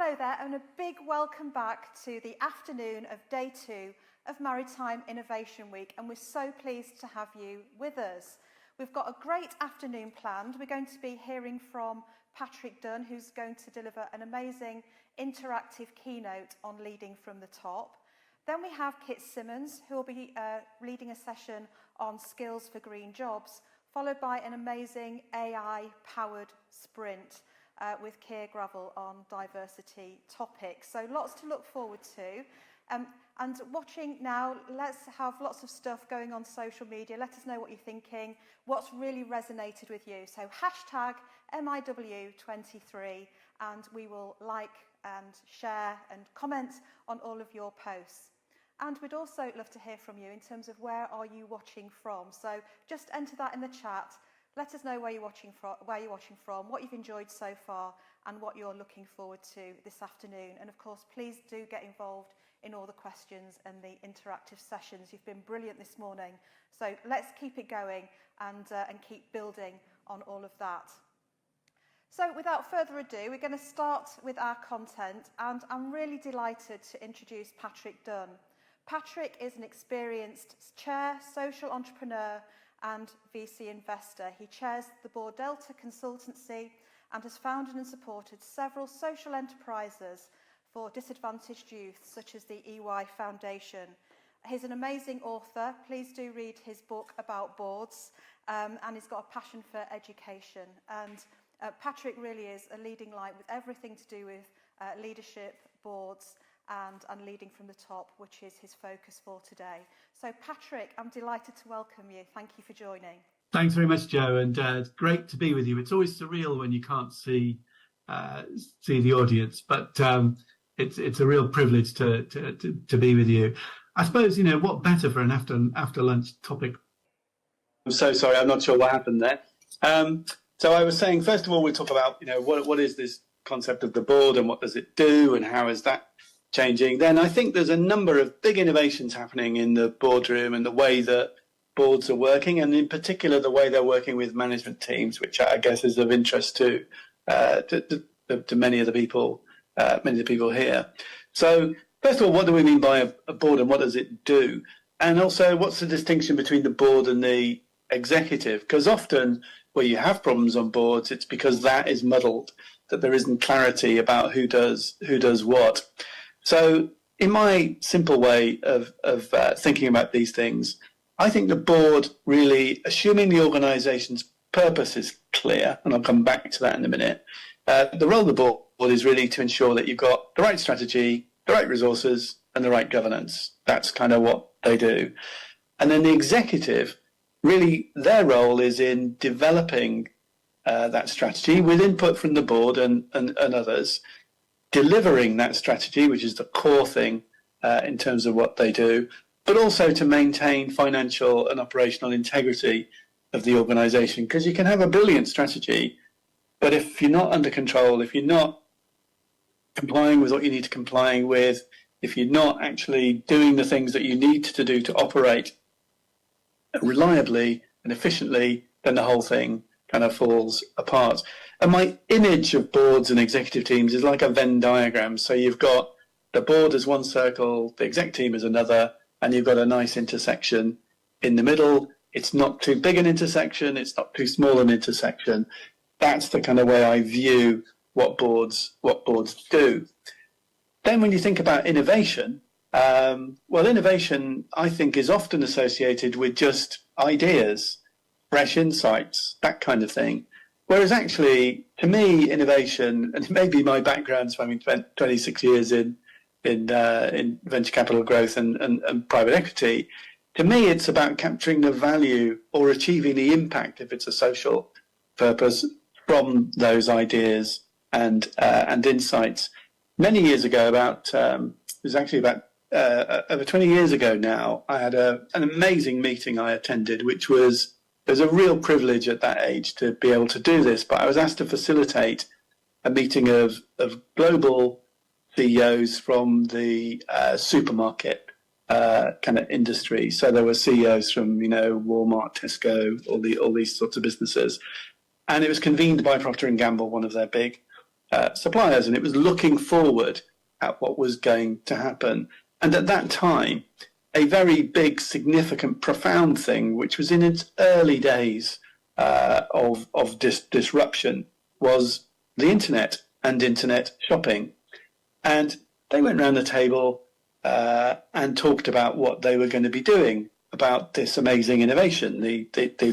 Hello there, and a big welcome back to the afternoon of day 2 of Maritime Innovation Week, and we're so pleased to have you with us. We've got a great afternoon planned. We're going to be hearing from Patrick Dunne, who's going to deliver an amazing interactive keynote on leading from the top. Then we have Kit Simmons, who will be leading a session on skills for green jobs, followed by an amazing AI-powered sprint with Keir Gravel on diversity topics. So lots to look forward to. And watching now, let's have lots of stuff going on social media. Let us know what you're thinking, what's really resonated with you. So hashtag MIW23, and we will like and share and comment on all of your posts. And we'd also love to hear from you in terms of where are you watching from. So just enter that in the chat. Let us know where you're watching from, what you've enjoyed so far, and what you're looking forward to this afternoon. And of course, please do get involved in all the questions and the interactive sessions. You've been brilliant this morning. So let's keep it going and keep building on all of that. So without further ado, we're going to start with our content, and I'm really delighted to introduce Patrick Dunne. Patrick is an experienced chair, social entrepreneur, and VC investor. He chairs the Boardelta consultancy and has founded and supported several social enterprises for disadvantaged youth, such as the EY Foundation. He's an amazing author. Please do read his book about boards, and he's got a passion for education. And Patrick really is a leading light with everything to do with leadership, boards, and leading from the top, which is his focus for today. So Patrick, I'm delighted to welcome you. Thank you for joining. Thanks very much, Jo, and it's great to be with you. It's always surreal when you can't see the audience, but it's a real privilege to be with you. I suppose, you know, what better for an after lunch topic? I'm so sorry, I'm not sure what happened there. So I was saying, first of all, we'll talk about, you know, what is this concept of the board and what does it do and how is that changing. Then I think there's a number of big innovations happening in the boardroom and the way that boards are working, and in particular the way they're working with management teams, which I guess is of interest to many of the people here. So first of all, what do we mean by a board and what does it do? And also, what's the distinction between the board and the executive? Because often where you have problems on boards, it's because that is muddled, that there isn't clarity about who does what. So in my simple way of thinking about these things, I think the board really, assuming the organisation's purpose is clear, and I'll come back to that in a minute, the role of the board is really to ensure that you've got the right strategy, the right resources, and the right governance. That's kind of what they do. And then the executive, really their role is in developing that strategy with input from the board and others, delivering that strategy, which is the core thing in terms of what they do, but also to maintain financial and operational integrity of the organisation. Because you can have a brilliant strategy, but if you're not under control, if you're not complying with what you need to comply with, if you're not actually doing the things that you need to do to operate reliably and efficiently, then the whole thing kind of falls apart. And my image of boards and executive teams is like a Venn diagram. So you've got the board as one circle, the exec team as another, and you've got a nice intersection in the middle. It's not too big an intersection, it's not too small an intersection. That's the kind of way I view what boards do. Then when you think about innovation, well, innovation, I think, is often associated with just ideas, fresh insights, that kind of thing. Whereas actually, to me, innovation, and maybe my background, so having spent 26 years in venture capital growth and private equity, to me, it's about capturing the value or achieving the impact, if it's a social purpose, from those ideas and insights. Many years ago, it was actually about over 20 years ago now, I had an amazing meeting I attended, which was, it was a real privilege at that age to be able to do this, but I was asked to facilitate a meeting of global CEOs from the supermarket kind of industry. So there were CEOs from, you know, Walmart, Tesco, all these sorts of businesses. And it was convened by Procter & Gamble, one of their big suppliers, and it was looking forward at what was going to happen. And at that time, a very big, significant, profound thing, which was in its early days of disruption, was the internet and internet shopping. And they went around the table and talked about what they were going to be doing about this amazing innovation, the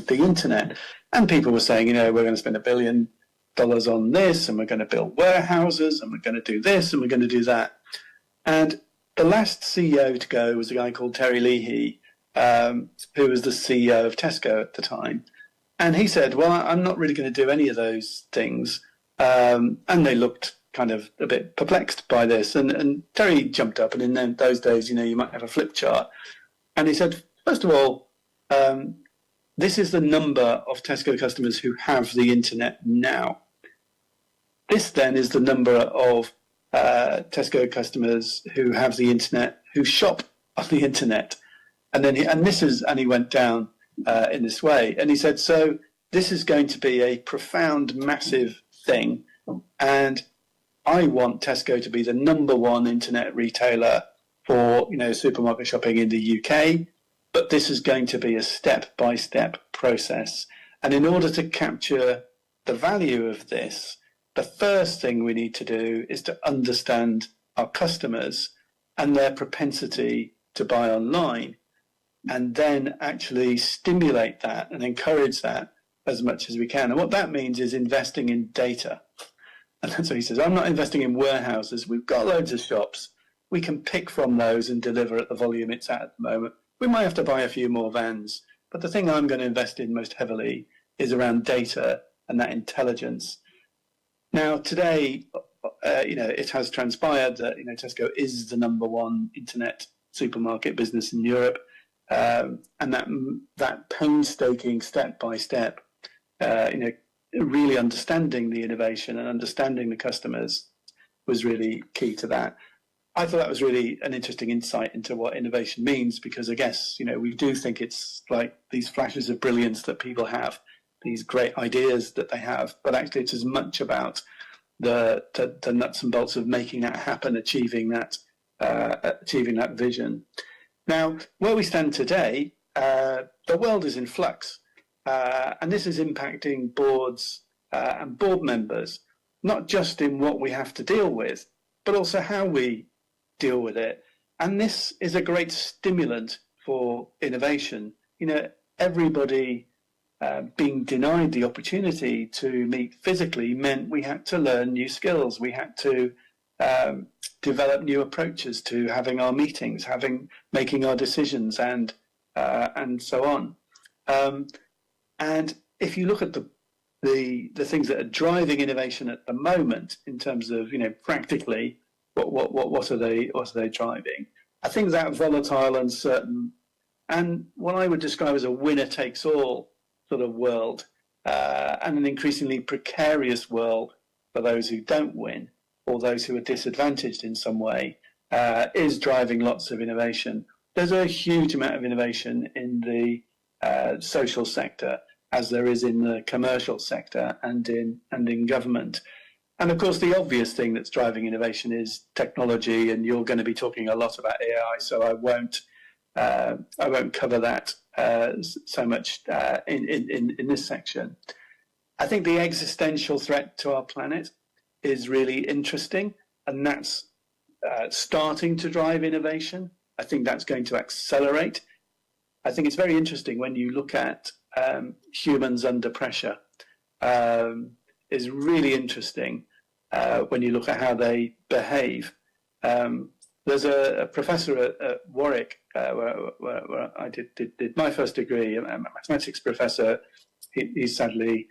internet. And people were saying, we're going to spend $1 billion on this, and we're going to build warehouses, and we're going to do this, and we're going to do that. And the last CEO to go was a guy called Terry Leahy, who was the CEO of Tesco at the time. And he said, well, I'm not really going to do any of those things. And they looked kind of a bit perplexed by this. And Terry jumped up, and in those days, you might have a flip chart. And he said, first of all, this is the number of Tesco customers who have the internet now. This then is the number of Tesco customers who have the internet, who shop on the internet. And then he went down in this way. And he said, so this is going to be a profound, massive thing. And I want Tesco to be the number one internet retailer for, supermarket shopping in the UK. But this is going to be a step-by-step process. And in order to capture the value of this, the first thing we need to do is to understand our customers and their propensity to buy online, and then actually stimulate that and encourage that as much as we can. And what that means is investing in data. And that's what he says. I'm not investing in warehouses. We've got loads of shops. We can pick from those and deliver at the volume it's at the moment. We might have to buy a few more vans. But the thing I'm going to invest in most heavily is around data and that intelligence. Now, today, it has transpired that Tesco is the number one internet supermarket business in Europe, and that painstaking step by step, really understanding the innovation and understanding the customers was really key to that. I thought that was really an interesting insight into what innovation means, because I guess we do think it's like these flashes of brilliance that people have, these great ideas that they have, but actually it's as much about the nuts and bolts of making that happen, achieving that vision. Now, where we stand today, the world is in flux, and this is impacting boards and board members, not just in what we have to deal with, but also how we deal with it. And this is a great stimulant for innovation. Everybody being denied the opportunity to meet physically meant we had to learn new skills. We had to develop new approaches to having our meetings, making our decisions, and so on. And if you look at the things that are driving innovation at the moment, in terms of practically what are they driving? I think that volatile, uncertain, and what I would describe as a winner takes all sort of world, and an increasingly precarious world for those who don't win or those who are disadvantaged in some way, is driving lots of innovation. There's a huge amount of innovation in the social sector, as there is in the commercial sector and in government. And of course, the obvious thing that's driving innovation is technology, and you're going to be talking a lot about AI, so I won't cover that so much in this section. I think the existential threat to our planet is really interesting, and that's starting to drive innovation. I think that's going to accelerate. I think it's very interesting when you look at humans under pressure. Is really interesting when you look at how they behave. There's a professor at Warwick where I did my first degree, a mathematics professor. He's sadly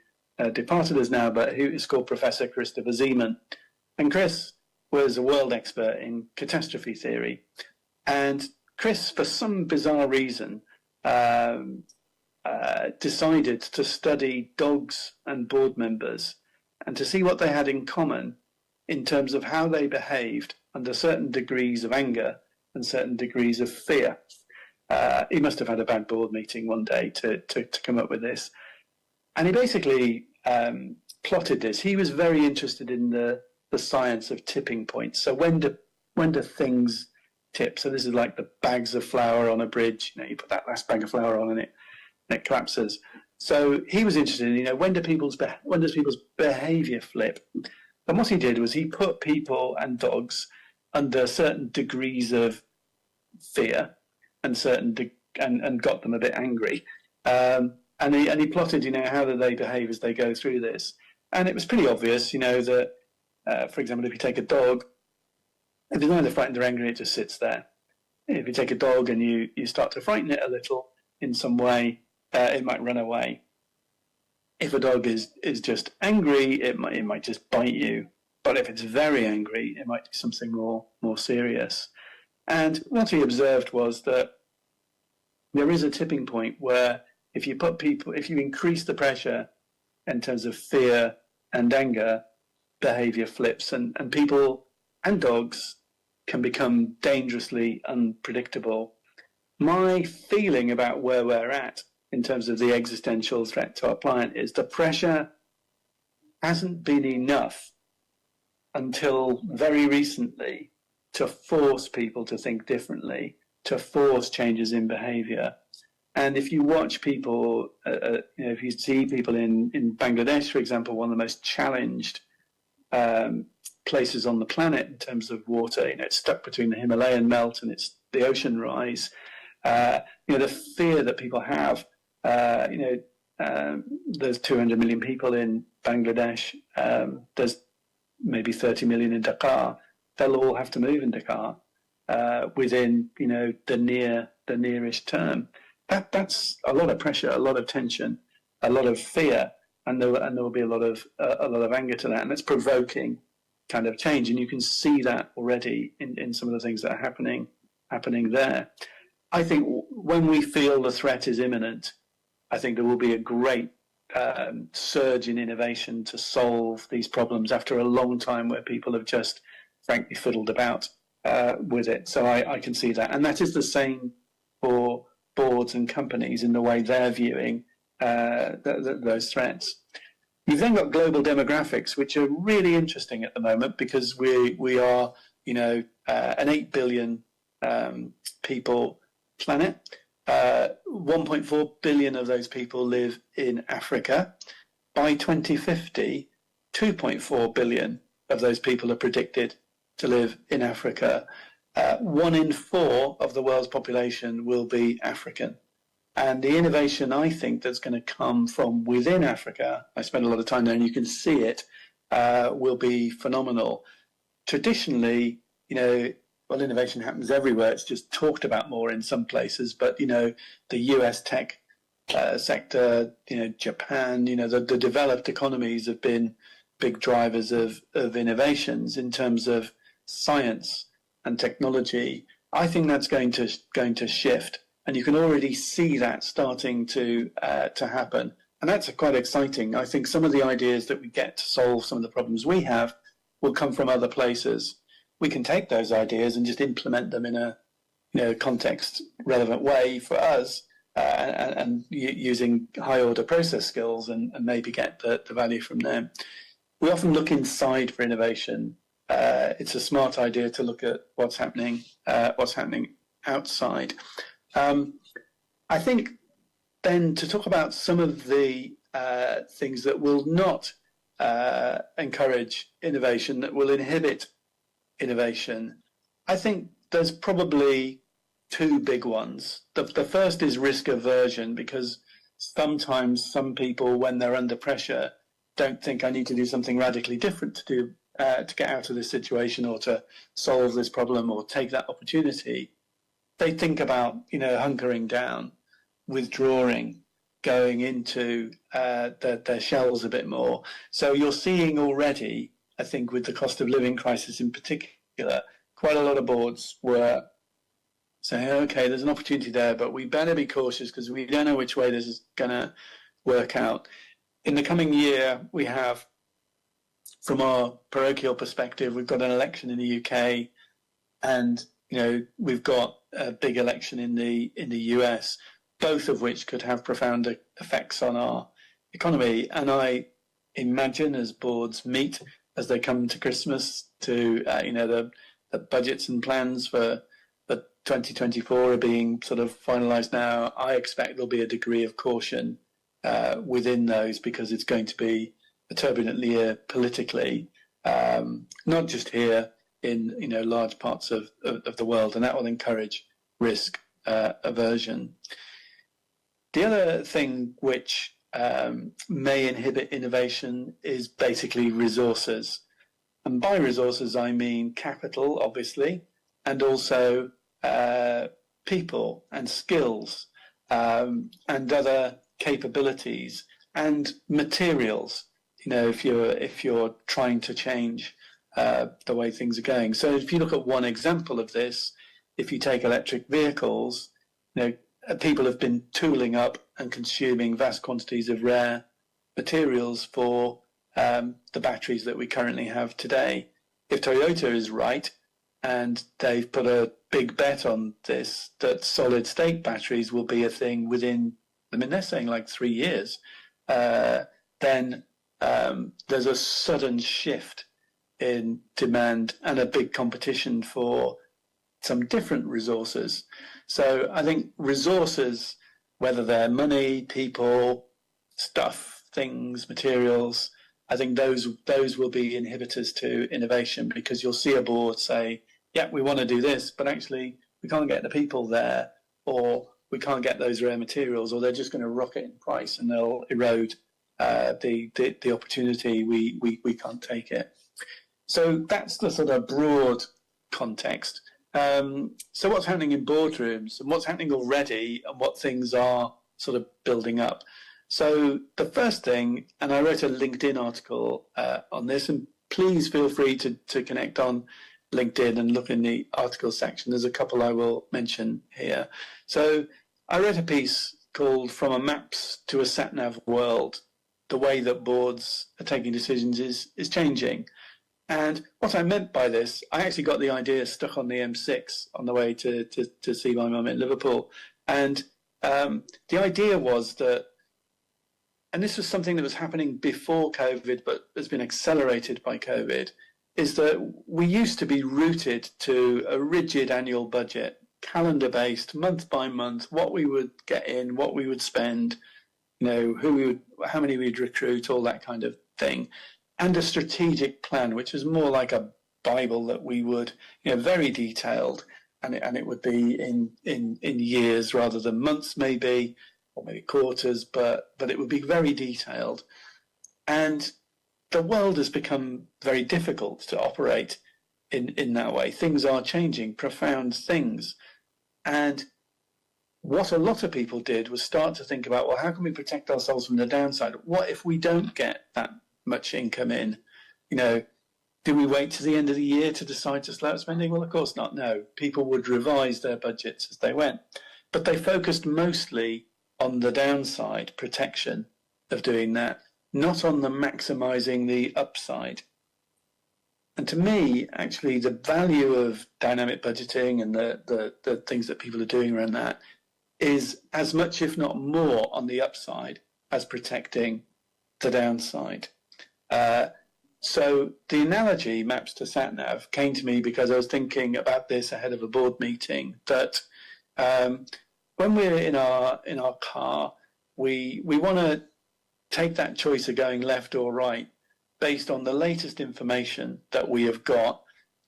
departed us now, but he is called Professor Christopher Zeman. And Chris was a world expert in catastrophe theory. And Chris, for some bizarre reason, decided to study dogs and board members and to see what they had in common in terms of how they behaved under certain degrees of anger and certain degrees of fear. He must have had a bad board meeting one day to come up with this. And he basically plotted this. He was very interested in the the science of tipping points. So when do things tip? So this is like the bags of flour on a bridge. You put that last bag of flour on and it collapses. So he was interested in, when does people's behaviour flip? And what he did was he put people and dogs under certain degrees of fear and and got them a bit angry. And he plotted, how do they behave as they go through this. And it was pretty obvious, that, for example, if you take a dog, if it's neither frightened or angry, it just sits there. If you take a dog and you start to frighten it a little in some way, it might run away. If a dog is just angry, it might just bite you. But if it's very angry, it might do something more serious. And what he observed was that there is a tipping point where if you increase the pressure in terms of fear and anger, behavior flips, and people and dogs can become dangerously unpredictable. My feeling about where we're at in terms of the existential threat to our client is the pressure hasn't been enough until very recently to force people to think differently, to force changes in behavior. And if you watch people, if you see people in Bangladesh, for example, one of the most challenged places on the planet in terms of water, it's stuck between the Himalayan melt and it's the ocean rise. The fear that people have, there's 200 million people in Bangladesh. There's maybe 30 million in Dhaka. They'll all have to move in Dhaka within, the nearish term. That's a lot of pressure, a lot of tension, a lot of fear, and there will be a lot of anger to that, and it's provoking kind of change. And you can see that already in some of the things that are happening there. I think when we feel the threat is imminent, I think there will be a great surge in innovation to solve these problems after a long time where people have just frankly fiddled about with it. So I can see that. And that is the same for boards and companies in the way they're viewing those threats. You've then got global demographics, which are really interesting at the moment because we are, an 8 billion people planet. 1.4 billion of those people live in Africa. By 2050, 2.4 billion of those people are predicted to live in Africa. 1 in 4 of the world's population will be African. And the innovation, I think, that's going to come from within Africa, I spend a lot of time there and you can see it, will be phenomenal. Traditionally, innovation happens everywhere. It's just talked about more in some places. But, the US tech sector, Japan, the developed economies have been big drivers of innovations in terms of science and technology. I think that's going to shift. And you can already see that starting to happen. And that's quite exciting. I think some of the ideas that we get to solve some of the problems we have will come from other places. We can take those ideas and just implement them in a context relevant way for us and using high order process skills and maybe get the value from them. We often look inside for innovation. It's a smart idea to look at what's happening outside. I think then to talk about some of the things that will not encourage innovation, that will inhibit innovation, I think there's probably 2 big ones. The first is risk aversion, because sometimes some people, when they're under pressure, don't think I need to do something radically different to get out of this situation or to solve this problem or take that opportunity. They think about, hunkering down, withdrawing, going into their shells a bit more. So you're seeing already, I think, with the cost of living crisis in particular, quite a lot of boards were saying, okay, there's an opportunity there, but we better be cautious because we don't know which way this is going to work out. In the coming year, we have, from our parochial perspective, we've got an election in the UK, and we've got a big election in the US, both of which could have profound effects on our economy. And I imagine as boards meet, as they come to Christmas to, the budgets and plans for 2024 are being sort of finalised now. I expect there'll be a degree of caution within those, because it's going to be a turbulent year politically, not just here, in large parts of the world, and that will encourage risk aversion. The other thing which may inhibit innovation is basically resources. And by resources, I mean capital, obviously, and also people and skills and other capabilities and materials. If you're trying to change the way things are going. So if you look at one example of this, if you take electric vehicles, people have been tooling up and consuming vast quantities of rare materials for the batteries that we currently have today. If Toyota is right, and they've put a big bet on this, that solid state batteries will be a thing within, they're saying like 3 years, then there's a sudden shift in demand and a big competition for some different resources. So I think resources, whether they're money, people, stuff, things, materials, I think those will be inhibitors to innovation, because you'll see a board say, yeah, we want to do this, but actually we can't get the people there, or we can't get those rare materials, or they're just going to rocket in price and they'll erode the opportunity. We can't take it. So that's the sort of broad context. So what's happening in boardrooms, and what's happening already, and what things are sort of building up. So the first thing, and I wrote a LinkedIn article on this, and please feel free to connect on LinkedIn and look in the article section. There's a couple I will mention here. So I wrote a piece called "From a Maps to a Sat-Nav World: The Way That Boards Are Taking Decisions is Changing." And what I meant by this, I actually got the idea stuck on the M6 on the way to see my mum in Liverpool. And the idea was that, and this was something that was happening before COVID, but has been accelerated by COVID, is that we used to be rooted to a rigid annual budget, calendar-based, month by month, what we would get in, what we would spend, how many we'd recruit, all that kind of thing, and a strategic plan, which is more like a Bible that we would, very detailed, and it would be in years rather than months, maybe, or maybe quarters, but it would be very detailed. And the world has become very difficult to operate in that way. Things are changing, profound things. And what a lot of people did was start to think about, well, how can we protect ourselves from the downside? What if we don't get that much income in? Do we wait to the end of the year to decide to slow up spending? Well, of course not, no. People would revise their budgets as they went. But they focused mostly on the downside protection of doing that, not on the maximising the upside. And to me, actually, the value of dynamic budgeting and the things that people are doing around that is as much, if not more, on the upside as protecting the downside. So the analogy, maps to sat-nav, came to me because I was thinking about this ahead of a board meeting, that when we're in our car, we want to take that choice of going left or right based on the latest information that we have got,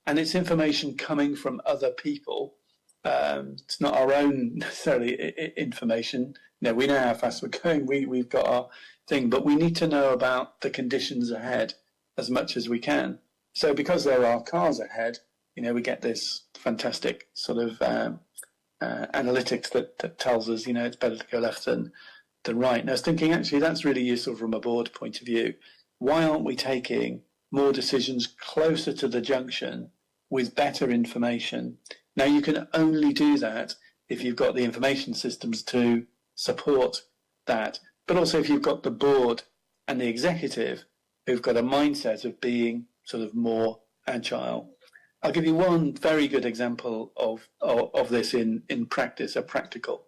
and it's information coming from other people. It's not our own necessarily information. We know how fast we're going. We've got our thing, but we need to know about the conditions ahead as much as we can. So because there are cars ahead, we get this fantastic sort of analytics that tells us, it's better to go left than right. And I was thinking, actually, that's really useful from a board point of view. Why aren't we taking more decisions closer to the junction with better information? Now, you can only do that if you've got the information systems to support that, but also if you've got the board and the executive who've got a mindset of being sort of more agile. I'll give you one very good example of this in practice, a practical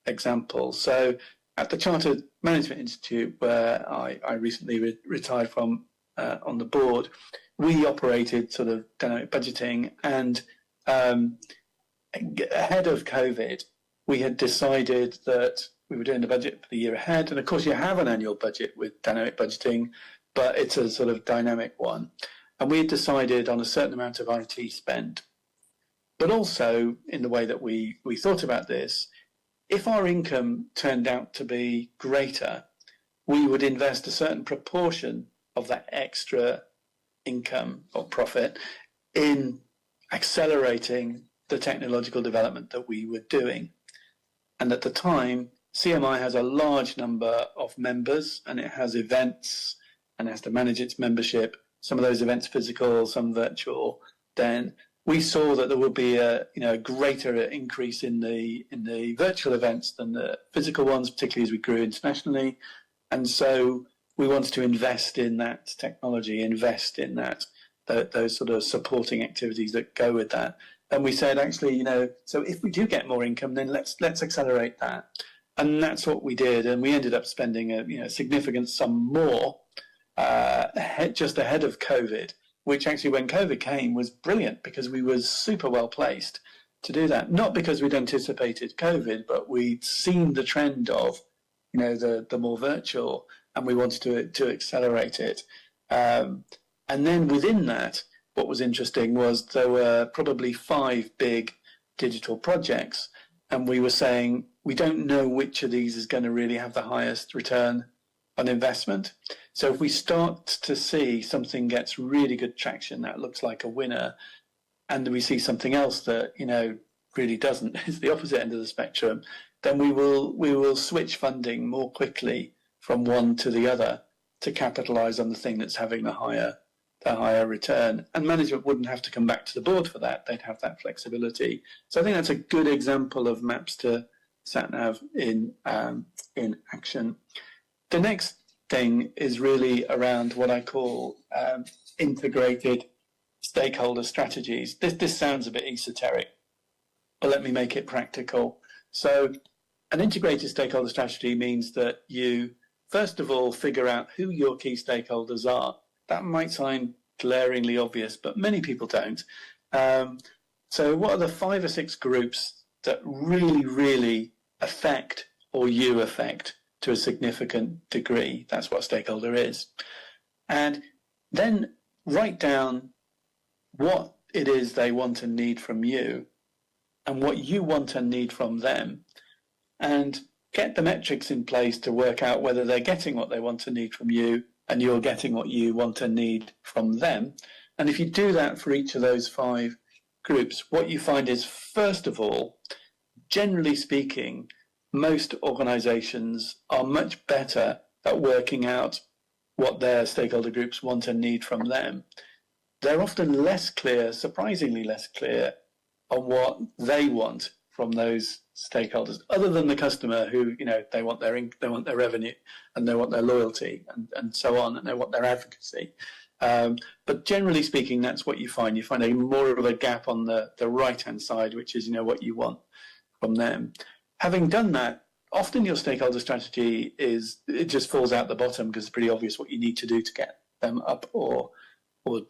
example. So at the Chartered Management Institute, where I recently retired from on the board, we operated sort of dynamic budgeting, and ahead of COVID, we had decided that we were doing the budget for the year ahead. And of course, you have an annual budget with dynamic budgeting, but it's a sort of dynamic one. And we had decided on a certain amount of IT spend. But also, in the way that we thought about this, if our income turned out to be greater, we would invest a certain proportion of that extra income or profit in accelerating the technological development that we were doing. And at the time, CMI has a large number of members, and it has events and has to manage its membership. Some of those events physical, some virtual. Then we saw that there would be a greater increase in the virtual events than the physical ones, particularly as we grew internationally. And so we wanted to invest in that technology, invest in those sort of supporting activities that go with that. And we said, actually, so if we do get more income, then let's accelerate that. And that's what we did. And we ended up spending a significant sum more just ahead of COVID, which actually, when COVID came, was brilliant because we were super well placed to do that. Not because we'd anticipated COVID, but we'd seen the trend of, the more virtual, and we wanted to accelerate it. And then within that, what was interesting was there were probably 5 big digital projects, and we were saying, we don't know which of these is going to really have the highest return on investment. So if we start to see something gets really good traction, that looks like a winner, and we see something else that, really doesn't, it's the opposite end of the spectrum, then we will switch funding more quickly from one to the other to capitalize on the thing that's having the higher return. And management wouldn't have to come back to the board for that. They'd have that flexibility. So I think that's a good example of maps to SatNav in action. The next thing is really around what I call integrated stakeholder strategies. This sounds a bit esoteric, but let me make it practical. So an integrated stakeholder strategy means that you, first of all, figure out who your key stakeholders are. That might sound glaringly obvious, but many people don't. So what are the 5 or 6 groups that really, really affect or you affect to a significant degree? That's what a stakeholder is. And then write down what it is they want and need from you and what you want and need from them, and get the metrics in place to work out whether they're getting what they want and need from you and you're getting what you want and need from them. And if you do that for each of those 5 groups, what you find is, first of all, generally speaking, most organizations are much better at working out what their stakeholder groups want and need from them. They're often less clear, surprisingly less clear, on what they want from those stakeholders, other than the customer who, they want their revenue, and they want their loyalty, and so on, and they want their advocacy. But generally speaking, that's what you find. You find a more of a gap on the right-hand side, which is, what you want from them. Having done that, often your stakeholder strategy it just falls out the bottom because it's pretty obvious what you need to do to get them up or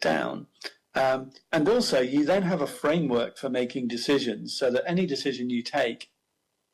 down. And also, you then have a framework for making decisions so that any decision you take,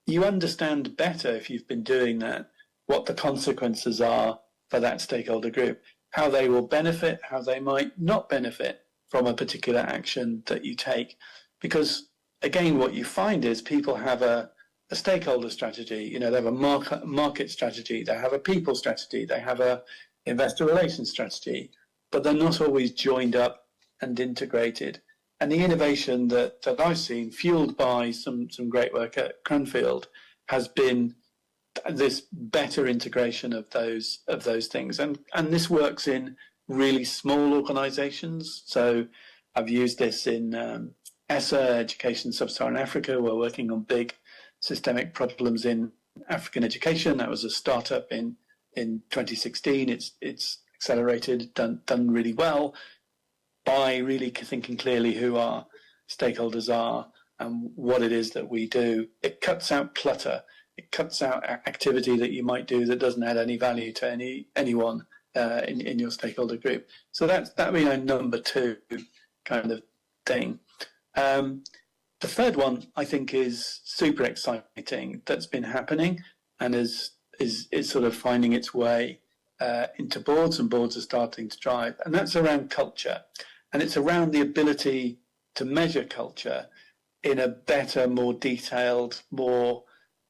you understand better, if you've been doing that, what the consequences are for that stakeholder group, how they will benefit, how they might not benefit from a particular action that you take. Because, again, what you find is people have a stakeholder strategy, they have a market strategy, they have a people strategy, they have a investor relations strategy, but they're not always joined up and integrated. And the innovation that I've seen, fueled by some great work at Cranfield, has been this better integration of those things. And this works in really small organizations. So I've used this in ESSA, Education Sub-Saharan Africa. We're working on big systemic problems in African education. That was a startup in 2016. It's accelerated, done really well, by really thinking clearly who our stakeholders are and what it is that we do. It cuts out clutter. It cuts out activity that you might do that doesn't add any value to anyone in your stakeholder group. So that would be number two kind of thing. The third one I think is super exciting that's been happening and is sort of finding its way into boards, and boards are starting to drive, and that's around culture, and it's around the ability to measure culture in a better, more detailed, more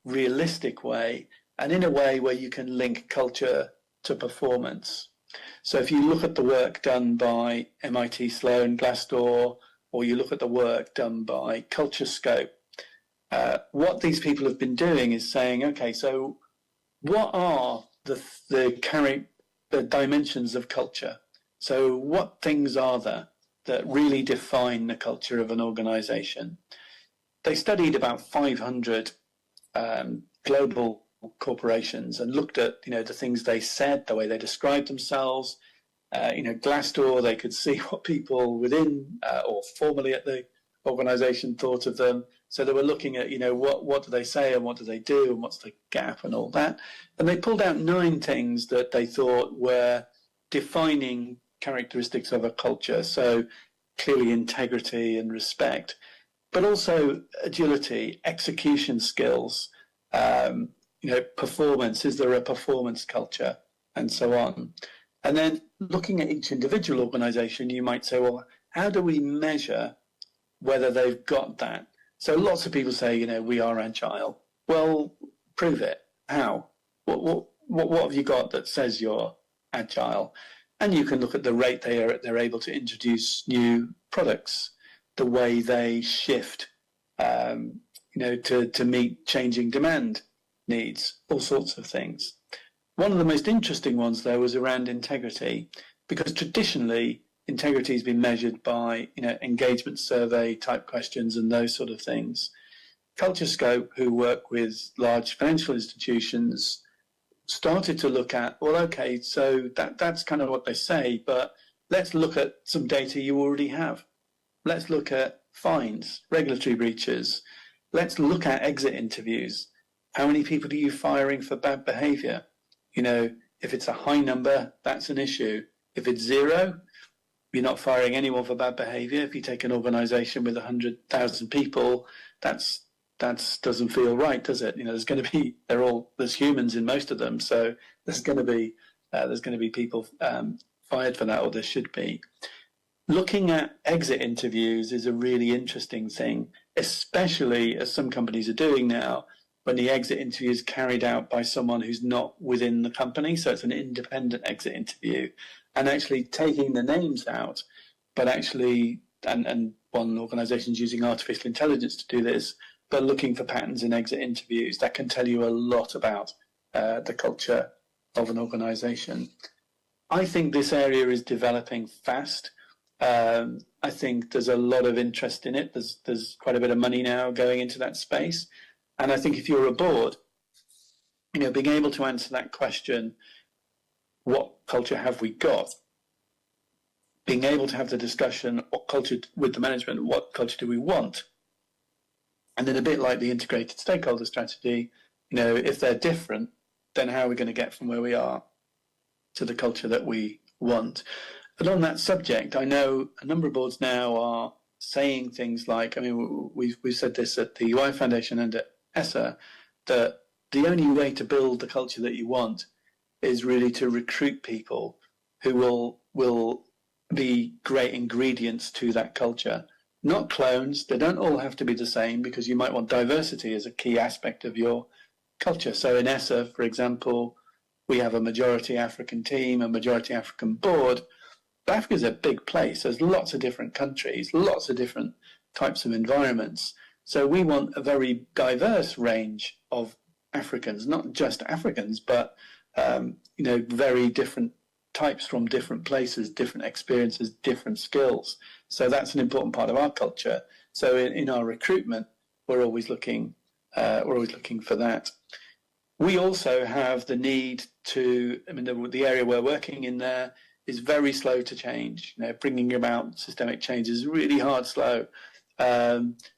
realistic way, and in a way where you can link culture to performance. So if you look at the work done by MIT Sloan, Glassdoor, or you look at the work done by Culture Scope, what these people have been doing is saying, okay, so what are the dimensions of culture? So what things are there that really define the culture of an organization? They studied about 500 global corporations and looked at, the things they said, the way they described themselves. Glassdoor, they could see what people within or formerly at the organization thought of them. So they were looking at, what do they say and what do they do and what's the gap and all that. And they pulled out 9 things that they thought were defining characteristics of a culture. So clearly integrity and respect, but also agility, execution skills, performance. Is there a performance culture, and so on? And then looking at each individual organization, you might say, well, how do we measure whether they've got that? So lots of people say, we are agile. Well, prove it. How? What have you got that says you're agile? And you can look at the rate they're able to introduce new products, the way they shift, to meet changing demand needs, all sorts of things. One of the most interesting ones, though, was around integrity, because traditionally integrity has been measured by, engagement survey type questions and those sort of things. Culture Scope, who work with large financial institutions, started to look at, well, okay, so that's kind of what they say, but let's look at some data you already have. Let's look at fines, regulatory breaches. Let's look at exit interviews. How many people are you firing for bad behavior? If it's a high number, that's an issue. If it's 0, you're not firing anyone for bad behavior. If you take an organization with 100,000 people, that doesn't feel right, does it? There's humans in most of them, so there's going to be people fired for that, or there should be. Looking at exit interviews is a really interesting thing, especially as some companies are doing now, when the exit interview is carried out by someone who's not within the company. So it's an independent exit interview, and actually taking the names out, but actually, and one organisation is using artificial intelligence to do this, but looking for patterns in exit interviews, that can tell you a lot about the culture of an organisation. I think this area is developing fast. I think there's a lot of interest in it. There's quite a bit of money now going into that space. And I think if you're a board, being able to answer that question, what culture have we got? Being able to have the discussion, what culture with the management, what culture do we want? And then a bit like the integrated stakeholder strategy, if they're different, then how are we going to get from where we are to the culture that we want? But on that subject, I know a number of boards now are saying things like, we've said this at the UI Foundation and at ESSA, that the only way to build the culture that you want is really to recruit people who will be great ingredients to that culture. Not clones. They don't all have to be the same, because you might want diversity as a key aspect of your culture. So in ESSA, for example, we have a majority African team, a majority African board. But Africa is a big place. There's lots of different countries, lots of different types of environments. So we want a very diverse range of Africans, not just Africans, but very different types from different places, different experiences, different skills. So that's an important part of our culture. So in our recruitment, we're always looking for that. We also have the need to, the area we're working in there is very slow to change. Bringing about systemic change is really hard, slow.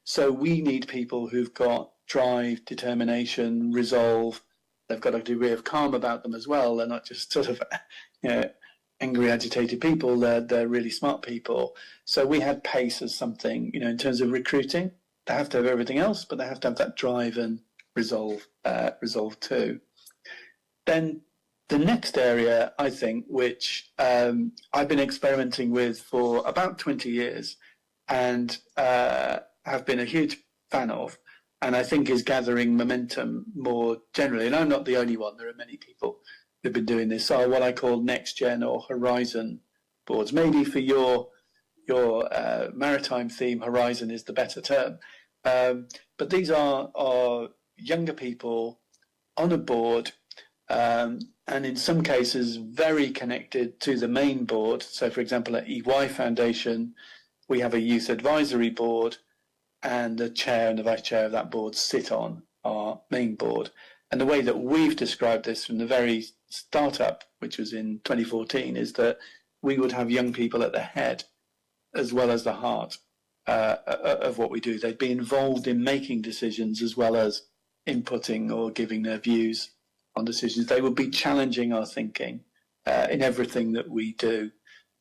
So we need people who've got drive, determination, resolve. They've got a degree of calm about them as well. They're not just sort of, angry, agitated people. They're really smart people. So we had pace as something, in terms of recruiting. They have to have everything else, but they have to have that drive and resolve too. Then the next area, I think, which I've been experimenting with for about 20 years and have been a huge fan of, and I think is gathering momentum more generally, and I'm not the only one, there are many people who've been doing this, are what I call next-gen or horizon boards. Maybe for your maritime theme, horizon is the better term. But these are younger people on a board, and in some cases very connected to the main board. So for example, at EY Foundation, we have a youth advisory board, and the chair and the vice chair of that board sit on our main board. And the way that we've described this from the very startup, which was in 2014, is that we would have young people at the head as well as the heart of what we do. They'd be involved in making decisions as well as inputting or giving their views on decisions. They would be challenging our thinking in everything that we do.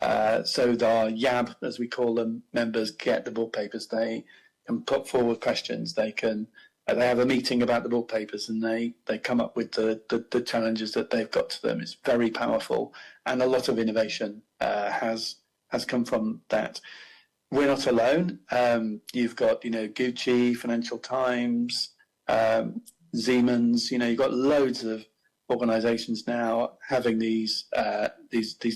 So our YAB, as we call them, members get the board papers. They can put forward questions. They have a meeting about the board papers, and they come up with the challenges that they've got to them. It's very powerful, and a lot of innovation has come from that. We're not alone. You've got Gucci, Financial Times, Siemens. You've got loads of organisations now having these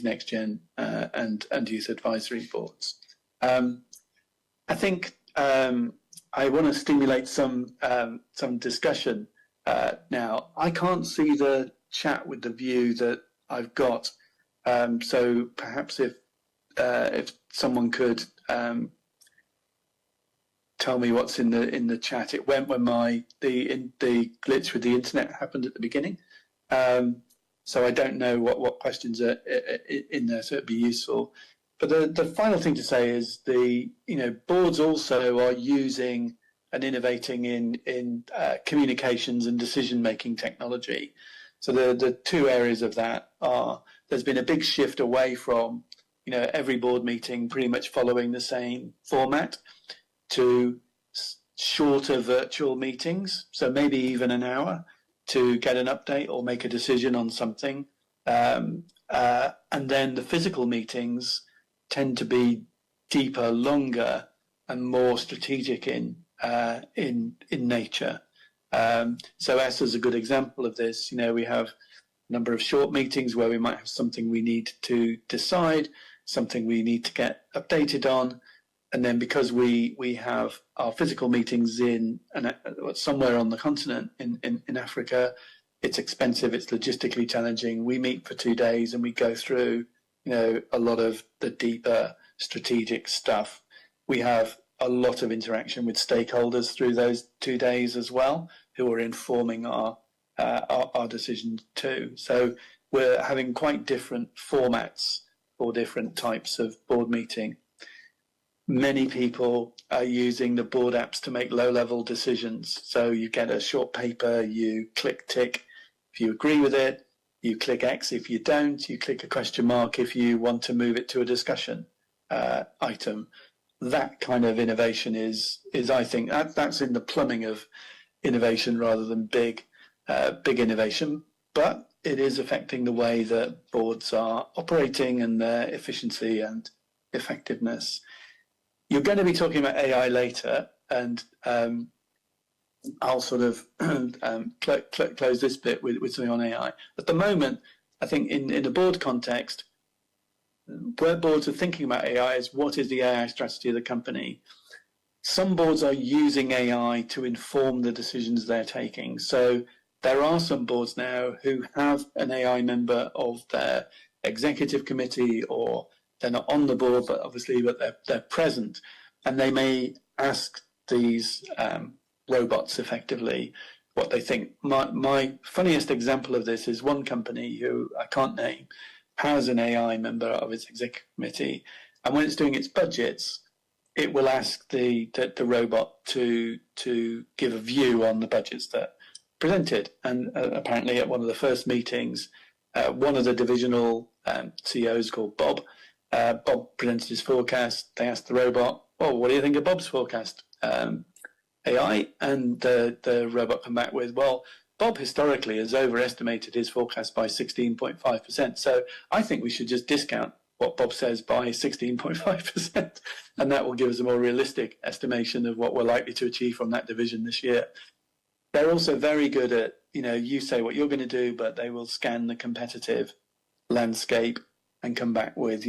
next gen and youth advisory boards. I think I want to stimulate some discussion now. I can't see the chat with the view that I've got, so perhaps if someone could tell me what's in the chat. It went when the glitch with the internet happened at the beginning, so I don't know what questions are in there. So it'd be useful. But the final thing to say is boards also are using and innovating in communications and decision-making technology. So the two areas of that are, there's been a big shift away from every board meeting pretty much following the same format to shorter virtual meetings, so maybe even an hour, to get an update or make a decision on something. And then the physical meetings tend to be deeper, longer, and more strategic in nature. So ESSA is a good example of this. We have a number of short meetings where we might have something we need to decide, something we need to get updated on, and then because we have our physical meetings in somewhere on the continent in Africa, it's expensive, it's logistically challenging. We meet for 2 days and we go through a lot of the deeper strategic stuff. We have a lot of interaction with stakeholders through those 2 days as well, who are informing our decisions too. So we're having quite different formats for different types of board meeting. Many people are using the board apps to make low-level decisions. So you get a short paper, you click tick if you agree with it, you click X if you don't, you click a question mark if you want to move it to a discussion item. That kind of innovation is I think, that's in the plumbing of innovation rather than big innovation, but it is affecting the way that boards are operating and their efficiency and effectiveness. You're going to be talking about AI later, and I'll sort of close this bit with something on AI. At the moment, I think in the board context, where boards are thinking about AI is, what is the AI strategy of the company? Some boards are using AI to inform the decisions they're taking. So there are some boards now who have an AI member of their executive committee, or they're not on the board, but obviously they're present, and they may ask these robots effectively what they think. My funniest example of this is one company, who I can't name, has an AI member of its executive committee, and when it's doing its budgets, it will ask the robot to give a view on the budgets that presented. And apparently at one of the first meetings, one of the divisional CEOs called Bob. Bob presented his forecast. They asked the robot, "Well, what do you think of Bob's forecast?" AI, and the robot come back with, "Well, Bob historically has overestimated his forecast by 16.5%. So I think we should just discount what Bob says by 16.5%, and that will give us a more realistic estimation of what we're likely to achieve from that division this year." They're also very good at, you say what you're going to do, but they will scan the competitive landscape and come back with,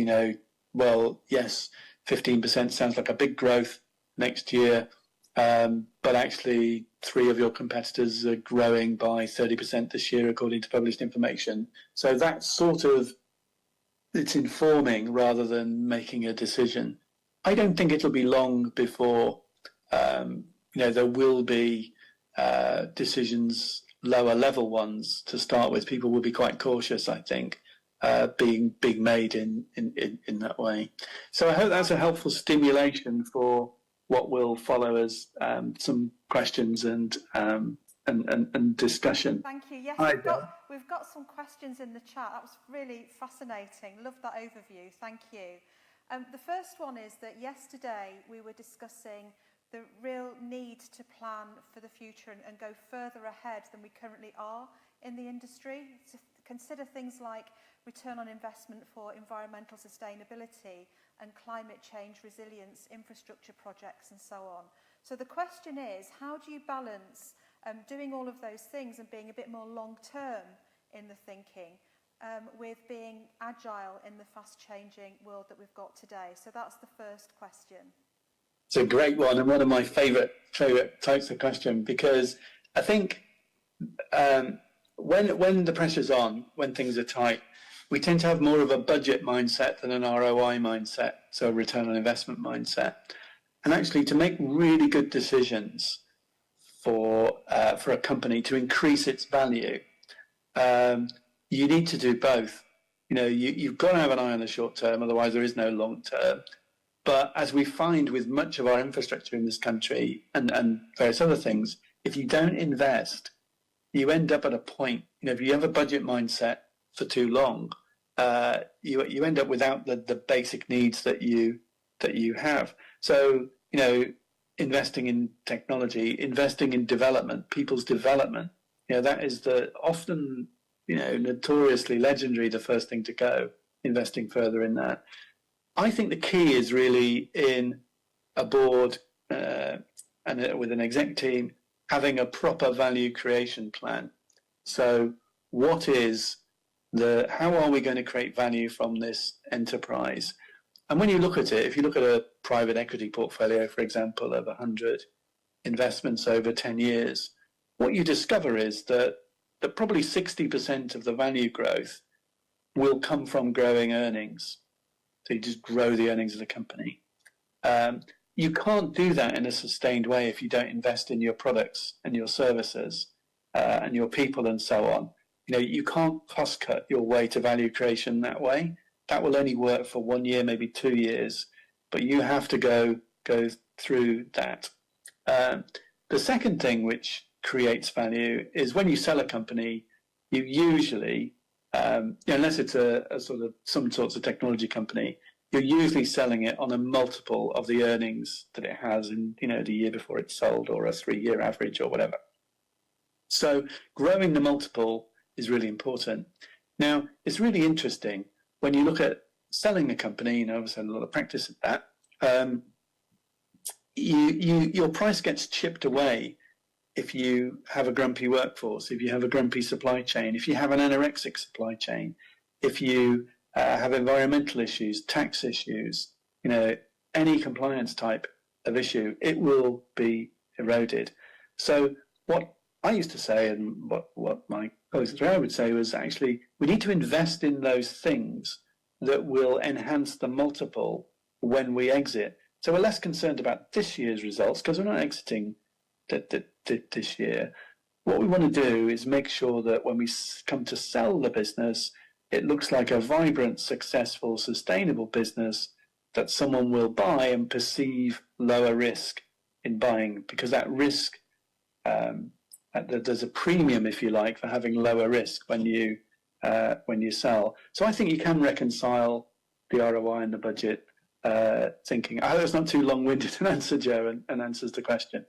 well, yes, 15% sounds like a big growth next year, but actually 3 of your competitors are growing by 30% this year, according to published information. So that's sort of, it's informing rather than making a decision. I don't think it'll be long before, there will be decisions, lower level ones to start with. People will be quite cautious, I think, being made in that way. So I hope that's a helpful stimulation for what will follow as some questions and discussion. Thank you. Yes, we've got some questions in the chat. That was really fascinating. Love that overview. Thank you. The first one is that yesterday we were discussing the real need to plan for the future and go further ahead than we currently are in the industry, to consider things like return on investment for environmental sustainability and climate change resilience, infrastructure projects and so on. So the question is, how do you balance doing all of those things and being a bit more long-term in the thinking with being agile in the fast-changing world that we've got today? So that's the first question. It's a great one, and one of my favourite types of question, because I think when the pressure's on, when things are tight, we tend to have more of a budget mindset than an ROI mindset, so a return on investment mindset. And actually, to make really good decisions for a company to increase its value, you need to do both. You've got to have an eye on the short term, otherwise there is no long term. But as we find with much of our infrastructure in this country and various other things, if you don't invest, you end up at a point, if you have a budget mindset for too long, you end up without the basic needs that you have. So, investing in technology, investing in development, people's development, that is often, notoriously legendary, the first thing to go, investing further in that. I think the key is really in a board and with an exec team having a proper value creation plan. So how are we going to create value from this enterprise? And when you look at it, if you look at a private equity portfolio, for example, of 100 investments over 10 years, what you discover is that probably 60% of the value growth will come from growing earnings. So you just grow the earnings of the company. You can't do that in a sustained way if you don't invest in your products and your services and your people and so on. You can't cost cut your way to value creation that way. That will only work for 1 year, maybe 2 years, but you have to go through that. The second thing which creates value is when you sell a company, you usually, unless it's a sort of some sorts of technology company, you're usually selling it on a multiple of the earnings that it has in, the year before it's sold, or a 3-year average or whatever. So growing the multiple is really important. Now, it's really interesting when you look at selling a company, obviously a lot of practice at that, your price gets chipped away if you have a grumpy workforce, if you have a grumpy supply chain, if you have an anorexic supply chain, if you have environmental issues, tax issues, any compliance type of issue, it will be eroded. So what I used to say, and what my colleagues at would say, was actually we need to invest in those things that will enhance the multiple when we exit. So we're less concerned about this year's results because we're not exiting this year. What we want to do is make sure that when we come to sell the business, it looks like a vibrant, successful, sustainable business that someone will buy and perceive lower risk in buying, because that risk, there's a premium, if you like, for having lower risk when you when you sell. So I think you can reconcile the ROI and the budget thinking. I hope it's not too long-winded an answer, Joe, and answers the question.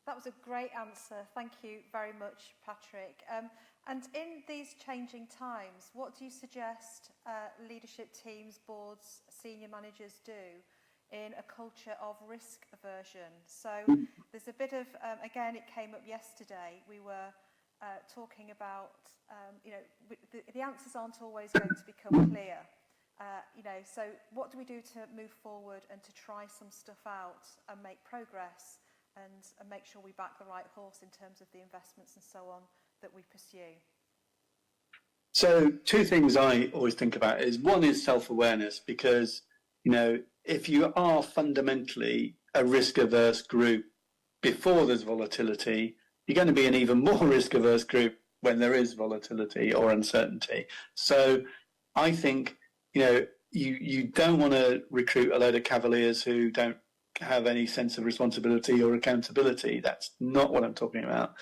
That was a great answer. Thank you very much, Patrick. And in these changing times, what do you suggest leadership teams, boards, senior managers do in a culture of risk aversion? So there's a bit of, again, it came up yesterday. We were talking about, the answers aren't always going to become clear. So what do we do to move forward and to try some stuff out and make progress and make sure we back the right horse in terms of the investments and so on that we pursue? So two things I always think about is, one is self-awareness, because, if you are fundamentally a risk-averse group before there's volatility, you're going to be an even more risk-averse group when there is volatility or uncertainty. So I think, you don't want to recruit a load of cavaliers who don't have any sense of responsibility or accountability. That's not what I'm talking about.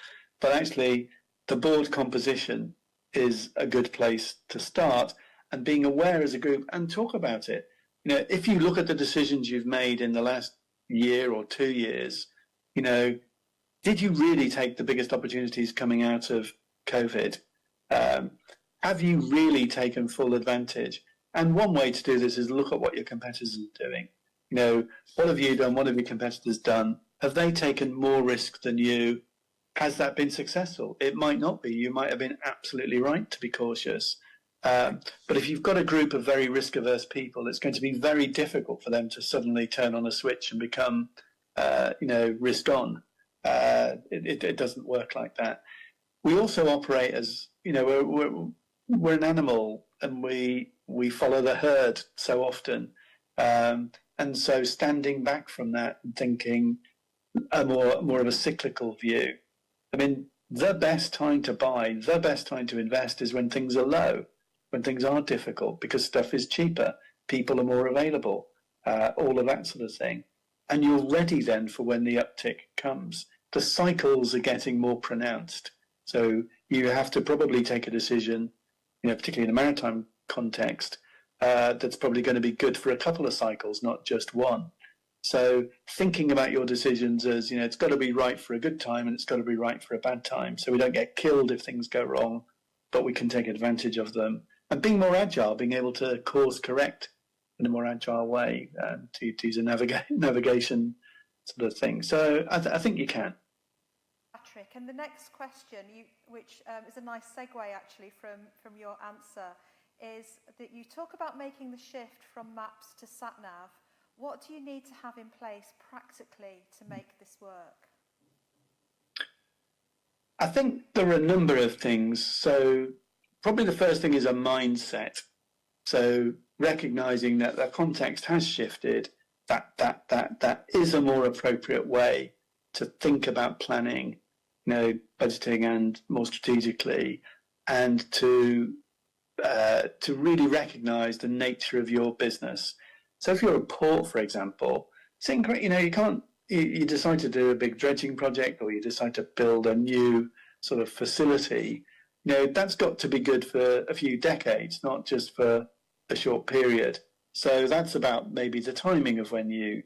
But actually, the board composition is a good place to start, and being aware as a group and talk about it. If you look at the decisions you've made in the last year or 2 years, did you really take the biggest opportunities coming out of COVID? Have you really taken full advantage? And one way to do this is look at what your competitors are doing. What have you done? What have your competitors done? Have they taken more risk than you? Has that been successful? It might not be. You might have been absolutely right to be cautious. But if you've got a group of very risk-averse people, it's going to be very difficult for them to suddenly turn on a switch and become, risk on. It doesn't work like that. We also operate as, we're an animal, and we follow the herd so often. And so standing back from that and thinking a more of a cyclical view. I mean, the best time to buy, the best time to invest is when things are low, when things are difficult, because stuff is cheaper, people are more available, all of that sort of thing. And you're ready then for when the uptick comes. The cycles are getting more pronounced. So you have to probably take a decision, particularly in the maritime context, that's probably going to be good for a couple of cycles, not just one. So thinking about your decisions as, it's got to be right for a good time and it's got to be right for a bad time. So we don't get killed if things go wrong, but we can take advantage of them. And being more agile, being able to course correct in a more agile way, to use a navigation sort of thing. So I think you can. Patrick, and the next question, which is a nice segue actually from your answer, is that you talk about making the shift from maps to sat-nav. What do you need to have in place practically to make this work? I think there are a number of things. So probably the first thing is a mindset. So recognizing that the context has shifted, that is a more appropriate way to think about planning, budgeting and more strategically, and to really recognize the nature of your business. So if you're a port, for example, you decide to do a big dredging project, or you decide to build a new sort of facility, that's got to be good for a few decades, not just for a short period. So that's about maybe the timing of when you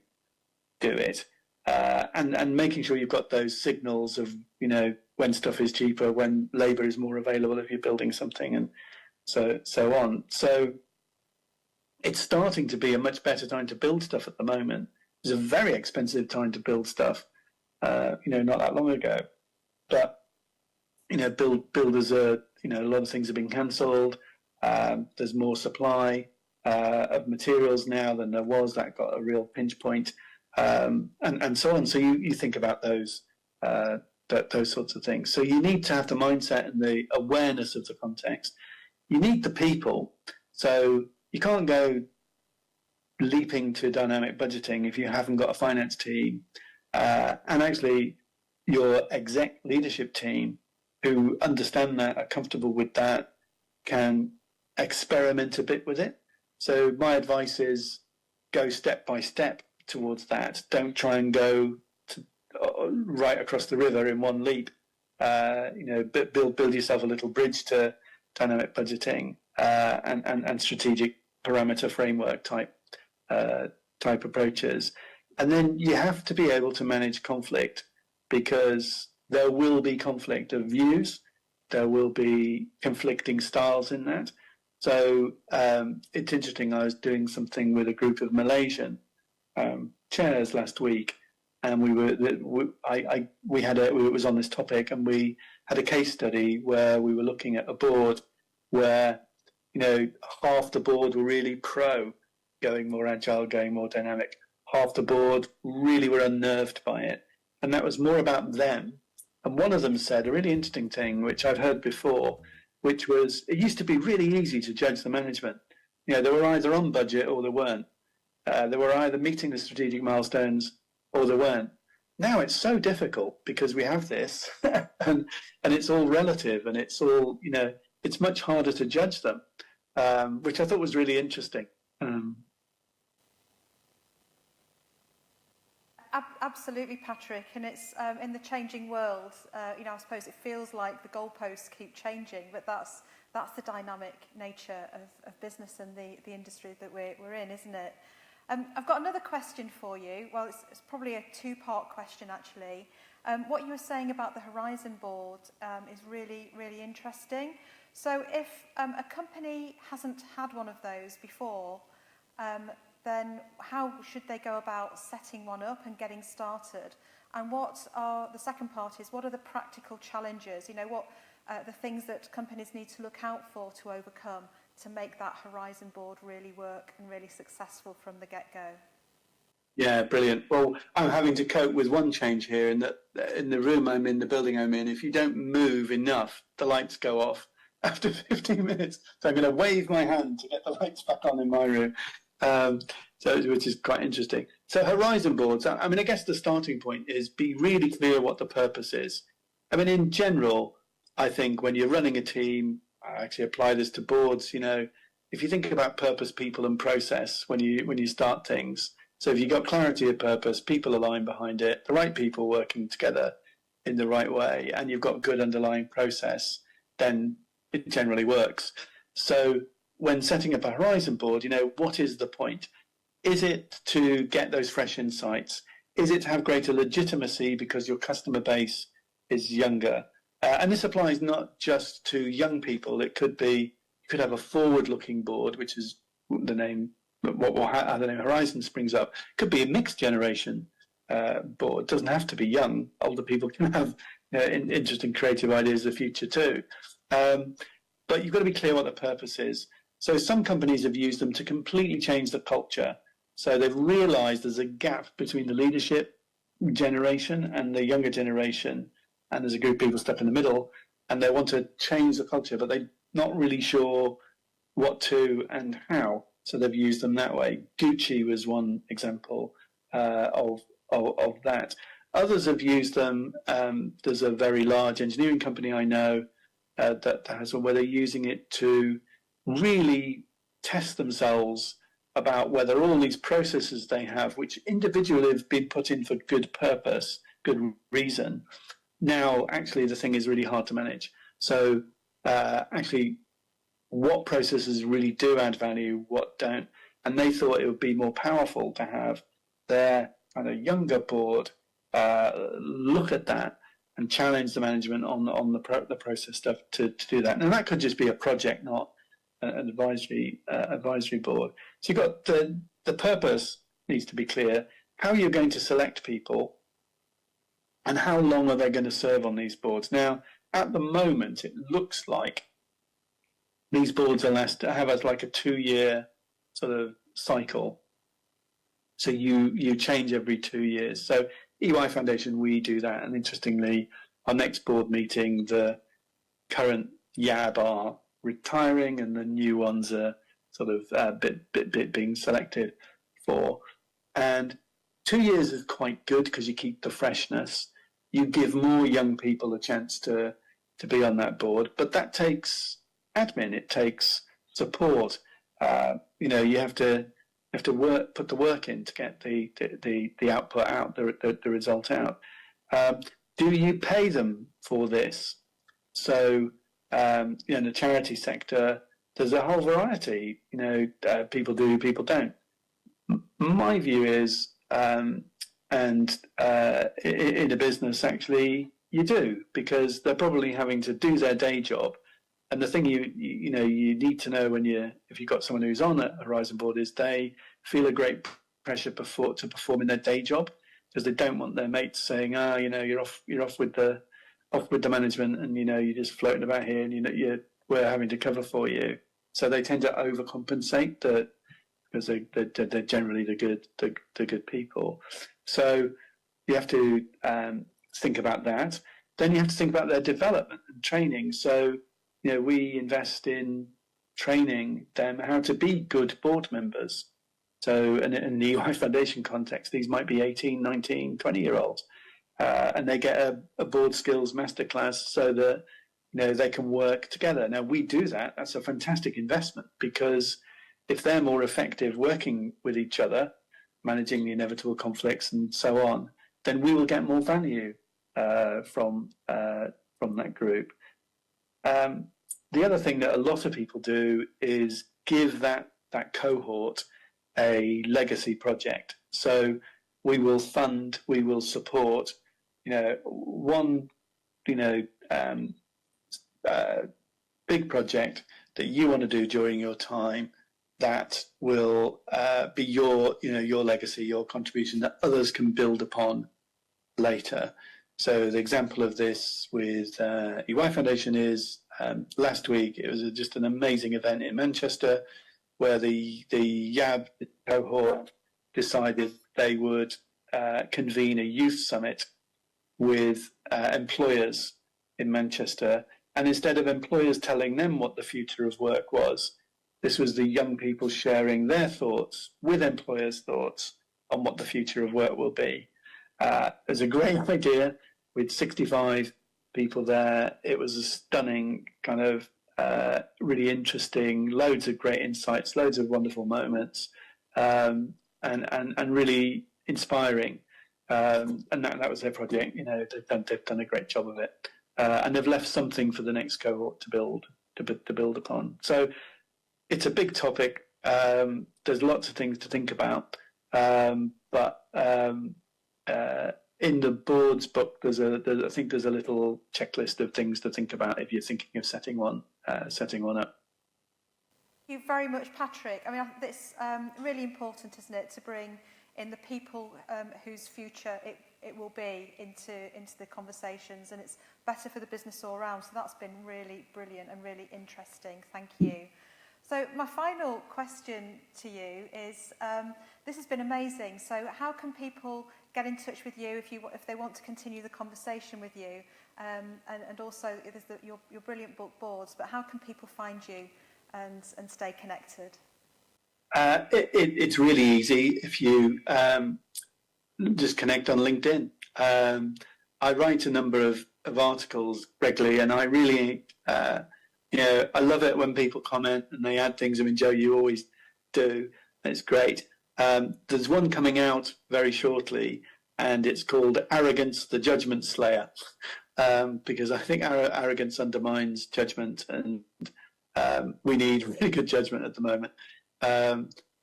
do it, and making sure you've got those signals of, when stuff is cheaper, when labor is more available if you're building something, and so on. So it's starting to be a much better time to build stuff at the moment. It was a very expensive time to build stuff, not that long ago. But, builders are, a lot of things have been cancelled. There's more supply of materials now than there was. That got a real pinch point, and so on. So you think about those sorts of things. So you need to have the mindset and the awareness of the context. You need the people. So you can't go leaping to dynamic budgeting if you haven't got a finance team. And actually, your exec leadership team who understand that, are comfortable with that, can experiment a bit with it. So my advice is go step by step towards that. Don't try and go right across the river in one leap. build yourself a little bridge to dynamic budgeting and strategic parameter framework type approaches. And then you have to be able to manage conflict, because there will be conflict of views, there will be conflicting styles in that. So it's interesting. I was doing something with a group of Malaysian chairs last week, and it was on this topic, and we had a case study where we were looking at a board where half the board were really pro going more agile, going more dynamic. Half the board really were unnerved by it, and that was more about them. And one of them said a really interesting thing, which I've heard before, which was, it used to be really easy to judge the management. They were either on budget or they weren't. They were either meeting the strategic milestones or they weren't. Now it's so difficult because we have this, and it's all relative, and it's all, it's much harder to judge them, which I thought was really interesting. Absolutely, Patrick, and it's in the changing world. I suppose it feels like the goalposts keep changing, but that's the dynamic nature of business and the industry that we're in, isn't it? I've got another question for you. Well, it's probably a two-part question, actually. What you were saying about the Horizon Board is really, really interesting. So if a company hasn't had one of those before, then how should they go about setting one up and getting started? And the second part is, what are the practical challenges? What the things that companies need to look out for to overcome to make that Horizon Board really work and really successful from the get-go? Yeah, brilliant. Well, I'm having to cope with one change here, in that in the room I'm in, the building I'm in, if you don't move enough, the lights go off after 15 minutes. So I'm going to wave my hand to get the lights back on in my room. Which is quite interesting. So Horizon Boards, I guess the starting point is be really clear what the purpose is. In general, I think when you're running a team, I actually apply this to boards, if you think about purpose, people and process when you start things. So if you've got clarity of purpose, people align behind it, the right people working together in the right way, and you've got good underlying process, then it generally works. So when setting up a Horizon Board, what is the point? Is it to get those fresh insights? Is it to have greater legitimacy because your customer base is younger? And this applies not just to young people. It could be, you could have a forward-looking board, which is the name, how the name Horizon springs up. It could be a mixed generation board. It doesn't have to be young. Older people can have interesting creative ideas of the future too. But you've got to be clear what the purpose is. So some companies have used them to completely change the culture. So they've realized there's a gap between the leadership generation and the younger generation, and there's a group of people stuck in the middle, and they want to change the culture, but they're not really sure what to and how. So they've used them that way. Gucci was one example of that. Others have used them. There's a very large engineering company I know that has one where they're using it to really test themselves about whether all these processes they have, which individually have been put in for good purpose, good reason, now actually the thing is really hard to manage. So actually what processes really do add value, what don't, and they thought it would be more powerful to have their kind of younger board look at that and challenge the management on the process stuff to do that. Now that could just be a project, not an advisory board. So you've got the purpose needs to be clear, how you're going to select people, and how long are they going to serve on these boards. Now, at the moment, it looks like these boards have like a 2-year sort of cycle. So you change every 2 years. So EY Foundation, we do that. And interestingly, our next board meeting, the current YAB are retiring and the new ones are sort of bit being selected for. And 2 years is quite good because you keep the freshness. You give more young people a chance to be on that board, but that takes admin. It takes support. You have to put the work in to get the output out, the result out. do you pay them for this? So, in the charity sector, there's a whole variety. People do, people don't. My view is, in a business, actually, you do, because they're probably having to do their day job. And the thing you need to know if you've got someone who's on a Horizon board is they feel a great pressure to perform in their day job, because they don't want their mates saying, you're off with the management, and you're just floating about here, and we're having to cover for you. So they tend to overcompensate because they're generally the good people. So you have to think about that. Then you have to think about their development and training. So we invest in training them how to be good board members. So in the UI Foundation context, these might be 18, 19, 20-year-olds, and they get a board skills masterclass so that they can work together. Now, we do that. That's a fantastic investment, because if they're more effective working with each other, managing the inevitable conflicts and so on, then we will get more value from that group. The other thing that a lot of people do is give that cohort a legacy project. So we will fund, we will support, one, big project that you want to do during your time that will be your legacy, your contribution that others can build upon later. So the example of this with EY Foundation is last week. It was just an amazing event in Manchester where the YAB cohort decided they would convene a youth summit with employers in Manchester. And instead of employers telling them what the future of work was, this was the young people sharing their thoughts with employers' thoughts on what the future of work will be. It was a great idea with 65 people there. It was a stunning kind of really interesting, loads of great insights, loads of wonderful moments, and really inspiring. And that was their project. They've done a great job of it, and they've left something for the next cohort to build upon. So it's a big topic. There's lots of things to think about, but in the board's book, I think there's a little checklist of things to think about if you're thinking of setting one up. Thank you very much, Patrick. I mean, it's really important, isn't it, to bring in the people whose future it will be into the conversations, and it's better for the business all around. So that's been really brilliant and really interesting. Thank you. So my final question to you is, this has been amazing. So how can people get in touch with you if they want to continue the conversation with you? And also, there's your brilliant book boards, but how can people find you and stay connected? It's really easy if you just connect on LinkedIn. I write a number of articles regularly, and I really, I love it when people comment and they add things. I mean, Joe, you always do. It's great. There's one coming out very shortly, and it's called Arrogance, the Judgment Slayer, because I think arrogance undermines judgment, and we need really good judgment at the moment.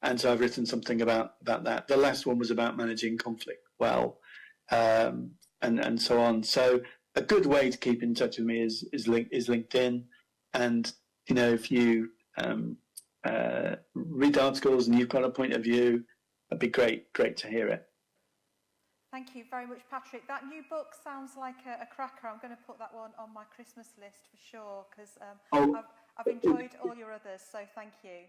And so I've written something about that. The last one was about managing conflict well, and so on. So a good way to keep in touch with me is LinkedIn. And if you read articles and you've got a point of view, that'd be great to hear it. Thank you very much, Patrick. That new book sounds like a cracker. I'm going to put that one on my Christmas list for sure, because I've enjoyed all your others, so thank you.